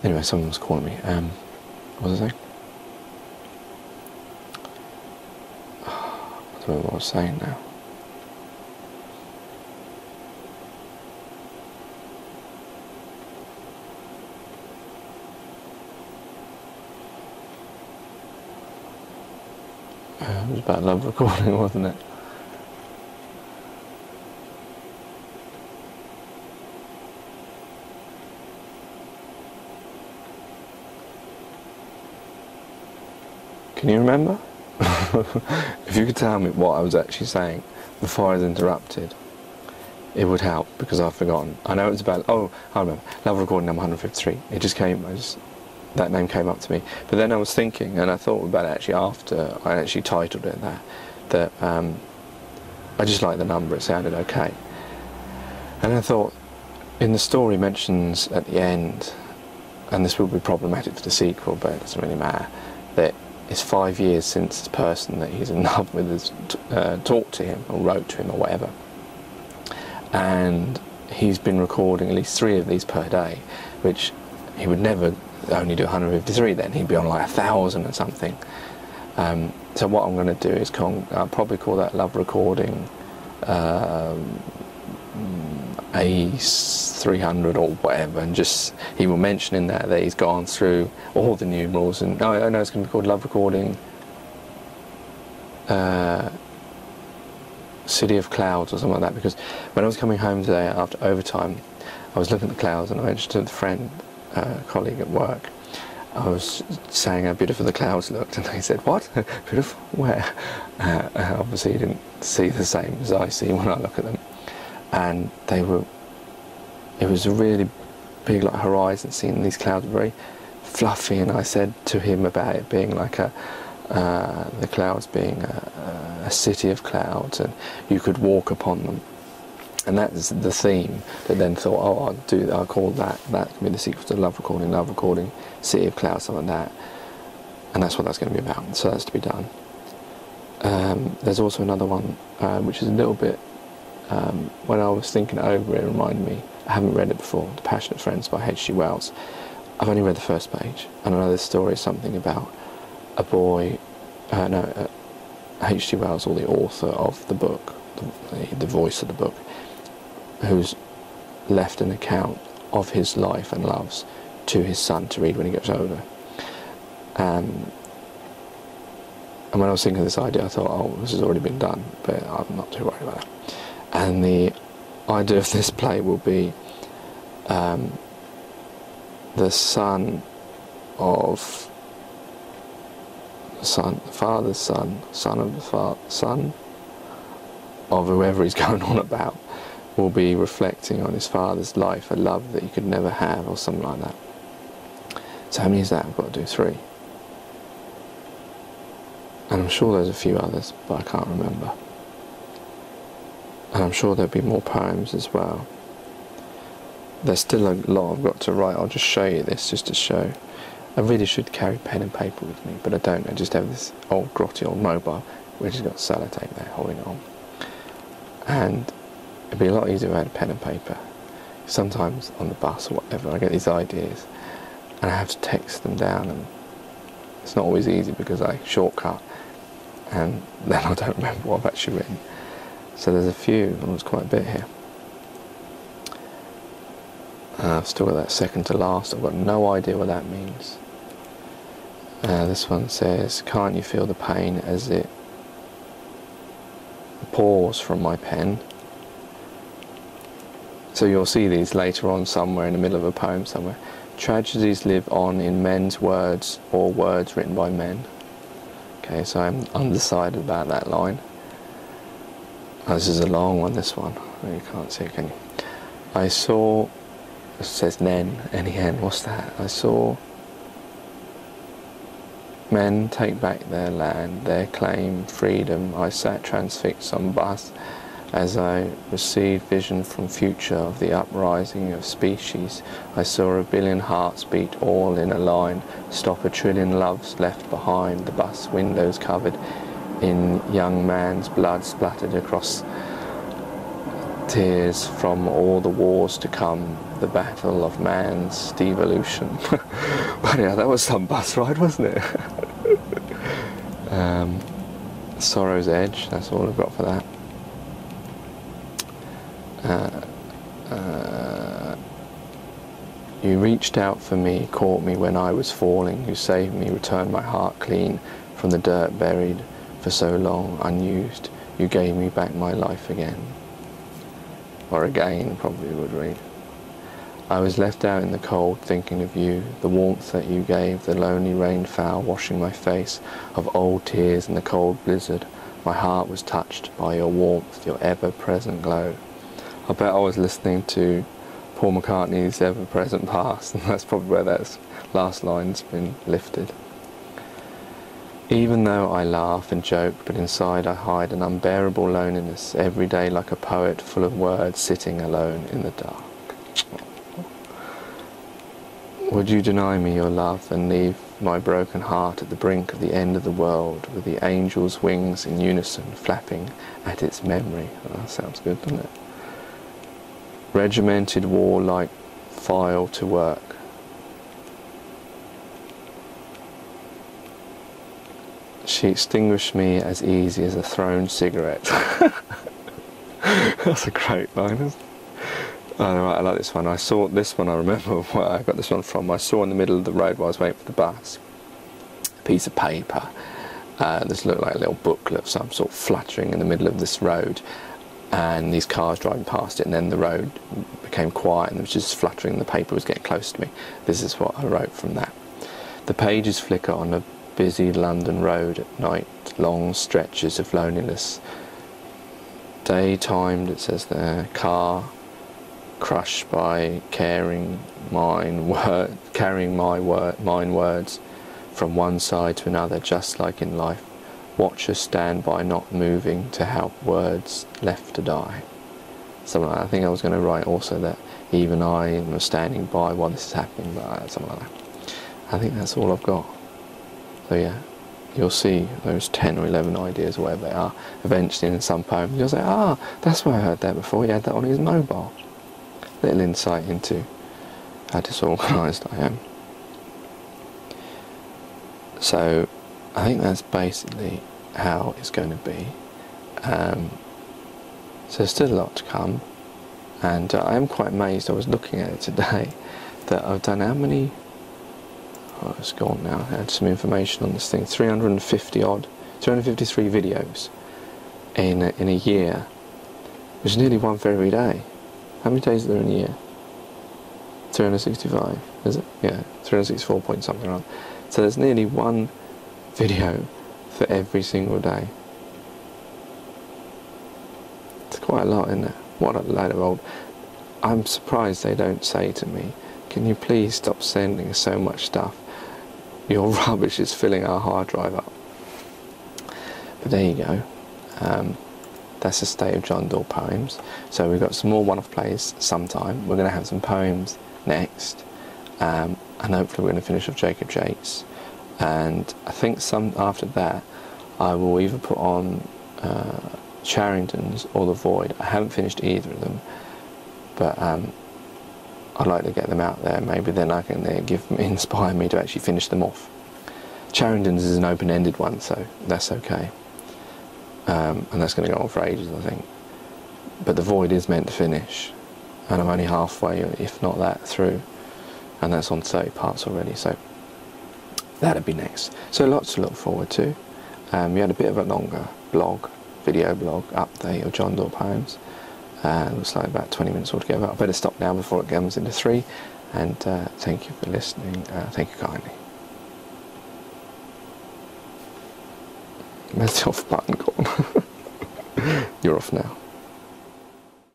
Anyway, someone was calling me. What was I saying? I don't know what I was saying now. It was about love recording, wasn't it? Can you remember? If you could tell me what I was actually saying before I was interrupted, it would help, because I've forgotten. I know it was about, oh, I remember, love recording number 153. It just came, that name came up to me. But then I was thinking, and I thought about it actually after I actually titled it that I just liked the number, it sounded okay. And I thought, in the story mentions at the end, and this will be problematic for the sequel, but it doesn't really matter, that it's 5 years since the person that he's in love with has talked to him, or wrote to him, or whatever. And he's been recording at least 3 of these per day, which he would never only do 153 then, he'd be on like 1,000 or something. So what I'm going to do is I'll probably call that love recording A300 or whatever, and just he will mention in that he's gone through all the numerals, and I know it's going to be called love recording City of Clouds or something like that, because when I was coming home today after overtime, I was looking at the clouds, and I mentioned to the friend, colleague at work, I was saying how beautiful the clouds looked, and they said, "What? Beautiful? Where?" Obviously he didn't see the same as I see when I look at them, and it was a really big like horizon scene, and these clouds were very fluffy, and I said to him about it being like the clouds being a city of clouds, and you could walk upon them. And that's the theme that then thought, oh, I'll call that can be the sequel to love recording City of Clouds, something like that. And that's what that's going to be about, so that's to be done. There's also another one, which is a little bit, when I was thinking over it, it reminded me, I haven't read it before, The Passionate Friends by H.G. Wells. I've only read the first page, and I know this story is something about a boy, H.G. Wells, or the author of the book, the voice of the book, who's left an account of his life and loves to his son to read when he gets older. And when I was thinking of this idea, I thought, oh, this has already been done, but I'm not too worried about that. And the idea of this play will be the son of whoever he's going on about will be reflecting on his father's life, a love that he could never have, or something like that. So how many is that? I've got to do 3. And I'm sure there's a few others, but I can't remember. And I'm sure there'll be more poems as well. There's still a lot I've got to write. I'll just show you this, just to show. I really should carry pen and paper with me, but I don't. I just have this old grotty old mobile, which has got sellotape there holding it on. And it'd be a lot easier if I had a pen and paper. Sometimes on the bus or whatever, I get these ideas, and I have to text them down, and it's not always easy because I shortcut, and then I don't remember what I've actually written. So there's a few, and there's quite a bit here. I've still got that second to last. I've got no idea what that means. This one says, "Can't you feel the pain as it pours from my pen?" So you'll see these later on somewhere in the middle of a poem somewhere. "Tragedies live on in men's words, or words written by men." Okay, so I'm undecided about that line. This is a long one, this one. You can't see it, can you? I saw, it says Nen, N-E-N, what's that? I saw men take back their land, their claim, freedom. I sat transfixed on bus as I received vision from future of the uprising of species. I saw a billion hearts beat all in a line, stop a trillion loves left behind, the bus windows covered in young man's blood splattered across, tears from all the wars to come, the battle of man's devolution. But yeah, that was some bus ride, wasn't it? Sorrow's Edge, that's all I've got for that. You reached out for me, caught me when I was falling. You saved me, returned my heart clean from the dirt buried for so long, unused. You gave me back my life again. Or again, probably would read. I was left out in the cold thinking of you, the warmth that you gave, the lonely rainfowl washing my face of old tears in the cold blizzard. My heart was touched by your warmth, your ever-present glow. I bet I was listening to Paul McCartney's Ever-Present Past, and that's probably where that last line's been lifted. Even though I laugh and joke, but inside I hide an unbearable loneliness, every day like a poet full of words, sitting alone in the dark. Would you deny me your love and leave my broken heart at the brink of the end of the world, with the angel's wings in unison flapping at its memory? Oh, that sounds good, doesn't it? Regimented warlike file to work. She extinguished me as easy as a thrown cigarette. That's a great line, isn't it? Oh, right, I like this one. I saw this one, I remember where I got this one from. I saw in the middle of the road while I was waiting for the bus a piece of paper. This looked like a little booklet of some sort fluttering in the middle of this road, and these cars driving past it, and then the road became quiet and it was just fluttering, the paper was getting close to me. This is what I wrote from that. The pages flicker on a busy London road at night, long stretches of loneliness. Day-timed, it says there, car crushed by carrying mine words from one side to another, just like in life. Watch us stand by, not moving, to help words left to die. Something like that. I think I was going to write also that even I am standing by while this is happening, but something like that. I think that's all I've got. So yeah, you'll see those 10 or 11 ideas, or whatever they are, eventually in some poems. You'll say, ah, that's where I heard that before. He had that on his mobile. Little insight into how disorganised I am. So I think that's basically how it's going to be. So there's still a lot to come, and I am quite amazed. I was looking at it today that I've done how many? Oh, it's gone now. I had some information on this thing. 353 videos in a year, which is nearly one for every day. How many days are there in a year? 365, is it? Yeah, 364 point something around. So there's nearly one video for every single day. It's quite a lot, isn't it? What a load of old... I'm surprised they don't say to me, can you please stop sending so much stuff? Your rubbish is filling our hard drive up. But there you go. That's the state of John Doyle poems. So we've got some more one-off plays sometime. We're going to have some poems next. And hopefully we're going to finish off Jacob Jakes. And I think after that, I will either put on Charrington's or The Void. I haven't finished either of them, but I'd like to get them out there. Maybe then I can inspire me to actually finish them off. Charrington's is an open-ended one, so that's okay. And that's going to go on for ages, I think. But The Void is meant to finish, and I'm only halfway, if not that, through. And that's on 30 parts already, so that'd be next. So lots to look forward to. We had a bit of a longer video blog update of John Doyle poems. Looks like about 20 minutes altogether. I better stop now before it comes into 3. And thank you for listening. Thank you kindly. Where's the off button gone? You're off now.